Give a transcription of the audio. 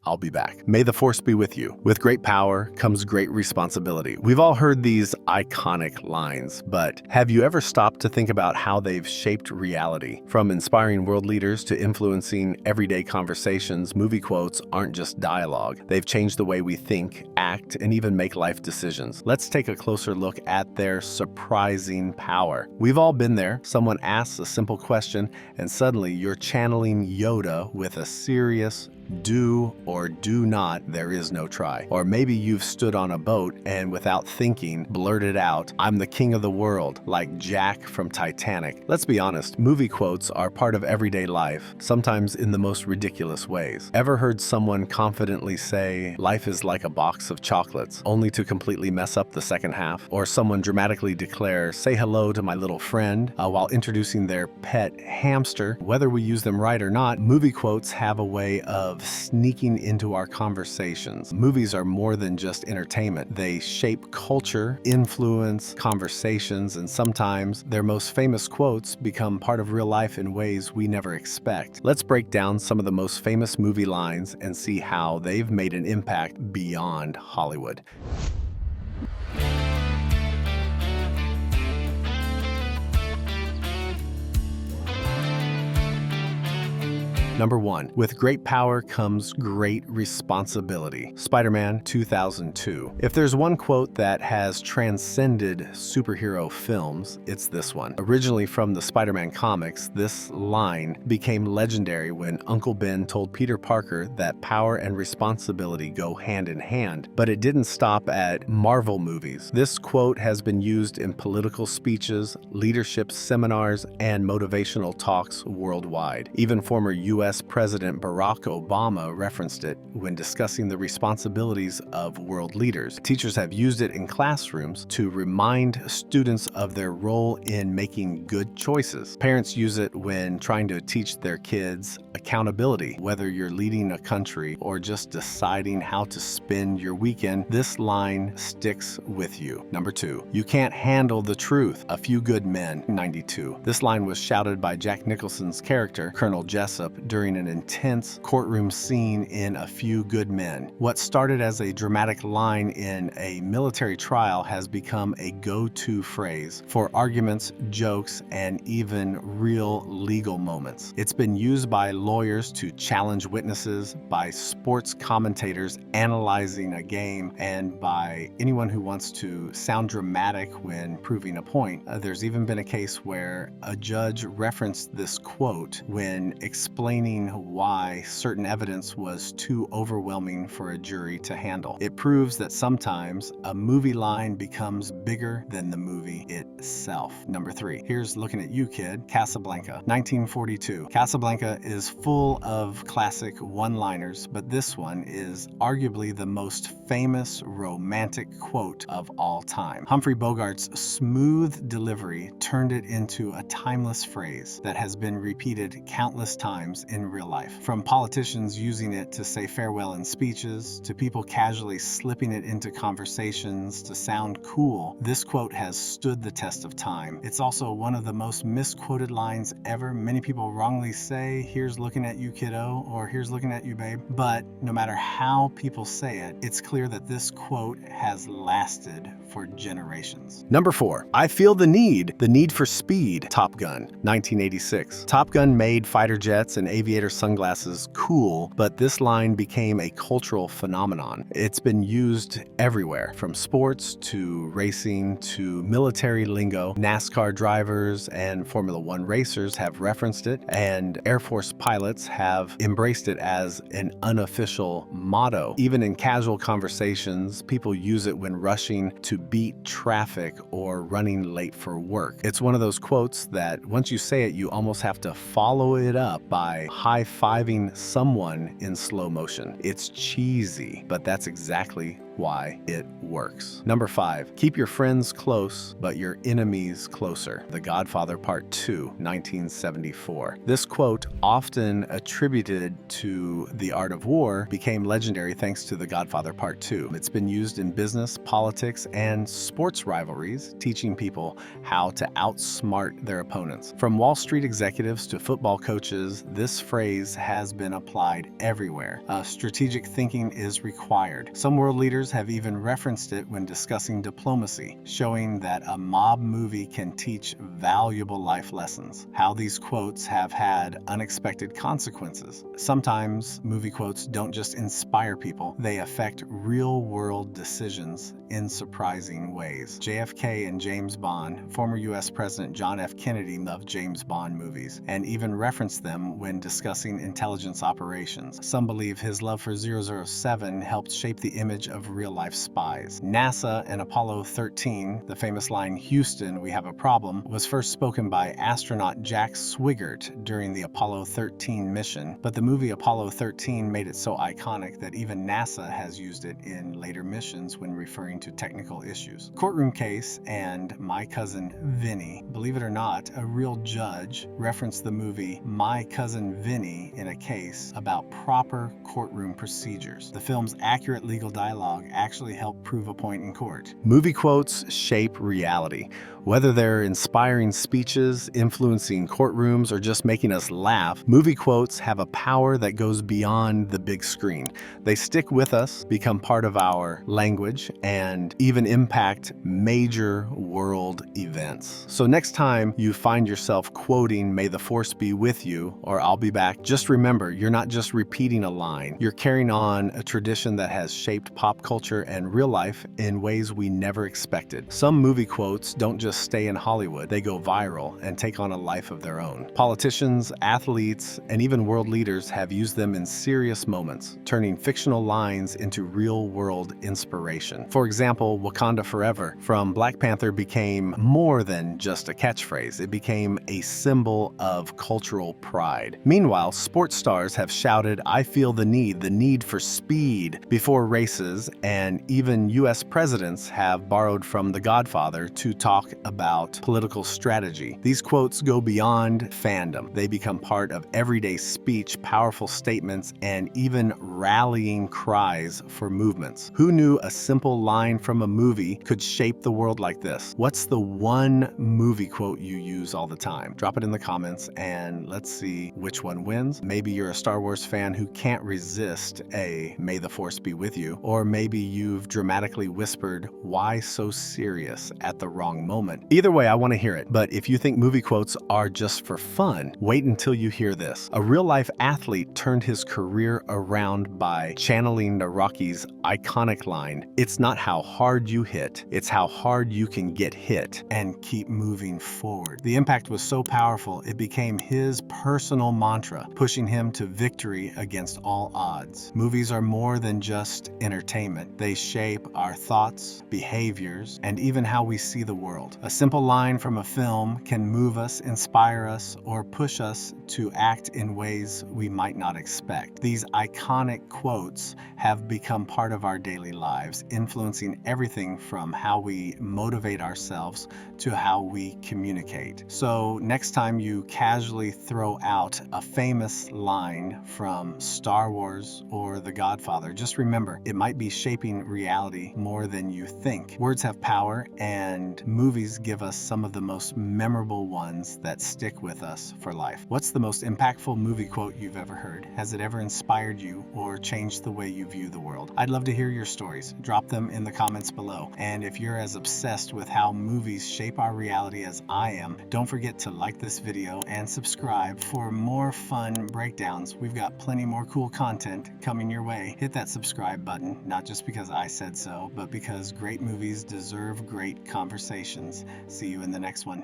I'll be back. May the force be with you. With great power comes great responsibility. We've all heard these iconic lines, but have you ever stopped to think about how they've shaped reality? From inspiring world leaders to influencing everyday conversations, movie quotes aren't just dialogue. They've changed the way we think, act, and even make life decisions. Let's take a closer look at their surprising power. We've all been there. Someone asks a simple question, and suddenly you're channeling Yoda with a serious do or do not, there is no try. Or maybe you've stood on a boat and without thinking, blurted out, I'm the king of the world, like Jack from Titanic. Let's be honest, movie quotes are part of everyday life, sometimes in the most ridiculous ways. Ever heard someone confidently say, life is like a box of chocolates, only to completely mess up the second half? Or someone dramatically declare, say hello to my little friend, while introducing their pet hamster? Whether we use them right or not, movie quotes have a way of sneaking into our conversations. Movies are more than just entertainment. They shape culture, influence conversations, and sometimes their most famous quotes become part of real life in ways we never expect. Let's break down some of the most famous movie lines and see how they've made an impact beyond Hollywood. Number 1. With great power comes great responsibility. Spider-Man 2002. If there's one quote that has transcended superhero films, it's this one. Originally from the Spider-Man comics, this line became legendary when Uncle Ben told Peter Parker that power and responsibility go hand in hand, but it didn't stop at Marvel movies. This quote has been used in political speeches, leadership seminars, and motivational talks worldwide. Even former U.S. President Barack Obama referenced it when discussing the responsibilities of world leaders. Teachers have used it in classrooms to remind students of their role in making good choices. Parents use it when trying to teach their kids accountability. Whether you're leading a country or just deciding how to spend your weekend, this line sticks with you. Number 2. You can't handle the truth. A Few Good Men, 92. This line was shouted by Jack Nicholson's character, Colonel Jessup, during an intense courtroom scene in A Few Good Men. What started as a dramatic line in a military trial has become a go-to phrase for arguments, jokes, and even real legal moments. It's been used by lawyers to challenge witnesses, by sports commentators analyzing a game, and by anyone who wants to sound dramatic when proving a point. There's even been a case where a judge referenced this quote when explaining why certain evidence was too overwhelming for a jury to handle. It proves that sometimes a movie line becomes bigger than the movie itself. Number 3. Here's Looking at You, Kid. Casablanca, 1942. Casablanca is full of classic one-liners, but this one is arguably the most famous romantic quote of all time. Humphrey Bogart's smooth delivery turned it into a timeless phrase that has been repeated countless times in real life. From politicians using it to say farewell in speeches, to people casually slipping it into conversations to sound cool, this quote has stood the test of time. It's also one of the most misquoted lines ever. Many people wrongly say, here's looking at you, kiddo, or here's looking at you, babe. But no matter how people say it, it's clear that this quote has lasted for generations. Number 4. I feel the need for speed. Top Gun, 1986. Top Gun made fighter jets and aviator sunglasses cool, but this line became a cultural phenomenon. It's been used everywhere, from sports to racing to military lingo. NASCAR drivers and Formula One racers have referenced it, and Air Force pilots have embraced it as an unofficial motto. Even in casual conversations, people use it when rushing to beat traffic or running late for work. It's one of those quotes that once you say it, you almost have to follow it up by high-fiving someone in slow motion. It's cheesy, but that's exactly why it works. Number 5, keep your friends close, but your enemies closer. The Godfather Part 2, 1974. This quote, often attributed to The Art of War, became legendary thanks to The Godfather Part 2. It's been used in business, politics, and sports rivalries, teaching people how to outsmart their opponents. From Wall Street executives to football coaches, this phrase has been applied everywhere. Strategic thinking is required. Some world leaders have even referenced it when discussing diplomacy, showing that a mob movie can teach valuable life lessons. How these quotes have had unexpected consequences. Sometimes movie quotes don't just inspire people, they affect real-world decisions in surprising ways. JFK and James Bond, former U.S. President John F. Kennedy loved James Bond movies and even referenced them when discussing intelligence operations. Some believe his love for 007 helped shape the image of real-life spies. NASA and Apollo 13, the famous line, "Houston, we have a problem," was first spoken by astronaut Jack Swigert during the Apollo 13 mission, but the movie Apollo 13 made it so iconic that even NASA has used it in later missions when referring to technical issues. Courtroom Case and My Cousin Vinny. Believe it or not, a real judge referenced the movie My Cousin Vinny in a case about proper courtroom procedures. The film's accurate legal dialogue actually helped prove a point in court. Movie quotes shape reality. Whether they're inspiring speeches, influencing courtrooms, or just making us laugh, movie quotes have a power that goes beyond the big screen. They stick with us, become part of our language, and even impact major world events. So next time you find yourself quoting "May the Force be with you" or "I'll be back," just remember, you're not just repeating a line. You're carrying on a tradition that has shaped pop culture and real life in ways we never expected. Some movie quotes don't just stay in Hollywood. They go viral and take on a life of their own. Politicians, athletes, and even world leaders have used them in serious moments, turning fictional lines into real-world inspiration. For example, "Wakanda Forever" from Black Panther became more than just a catchphrase. It became a symbol of cultural pride. Meanwhile, sports stars have shouted, "I feel the need for speed," before races, and even U.S. presidents have borrowed from The Godfather to talk about political strategy. These quotes go beyond fandom. They become part of everyday speech, powerful statements, and even rallying cries for movements. Who knew a simple line from a movie could shape the world like this? What's the one movie quote you use all the time? Drop it in the comments and let's see which one wins. Maybe you're a Star Wars fan who can't resist a "May the Force be with you," or maybe you've dramatically whispered "Why so serious?" at the wrong moment. Either way, I want to hear it. But if you think movie quotes are just for fun, wait until you hear this. A real-life athlete turned his career around by channeling the Rocky's iconic line, "It's not how hard you hit, it's how hard you can get hit and keep moving forward." The impact was so powerful, it became his personal mantra, pushing him to victory against all odds. Movies are more than just entertainment. They shape our thoughts, behaviors, and even how we see the world. A simple line from a film can move us, inspire us, or push us to act in ways we might not expect. These iconic quotes have become part of our daily lives, influencing everything from how we motivate ourselves to how we communicate. So next time you casually throw out a famous line from Star Wars or The Godfather, just remember, it might be shaping reality more than you think. Words have power, and movies give us some of the most memorable ones that stick with us for life. What's the most impactful movie quote you've ever heard? Has it ever inspired you or changed the way you view the world? I'd love to hear your stories. Drop them in the comments below. And if you're as obsessed with how movies shape our reality as I am, don't forget to like this video and subscribe for more fun breakdowns. We've got plenty more cool content coming your way. Hit that subscribe button, not just because I said so, but because great movies deserve great conversations. See you in the next one.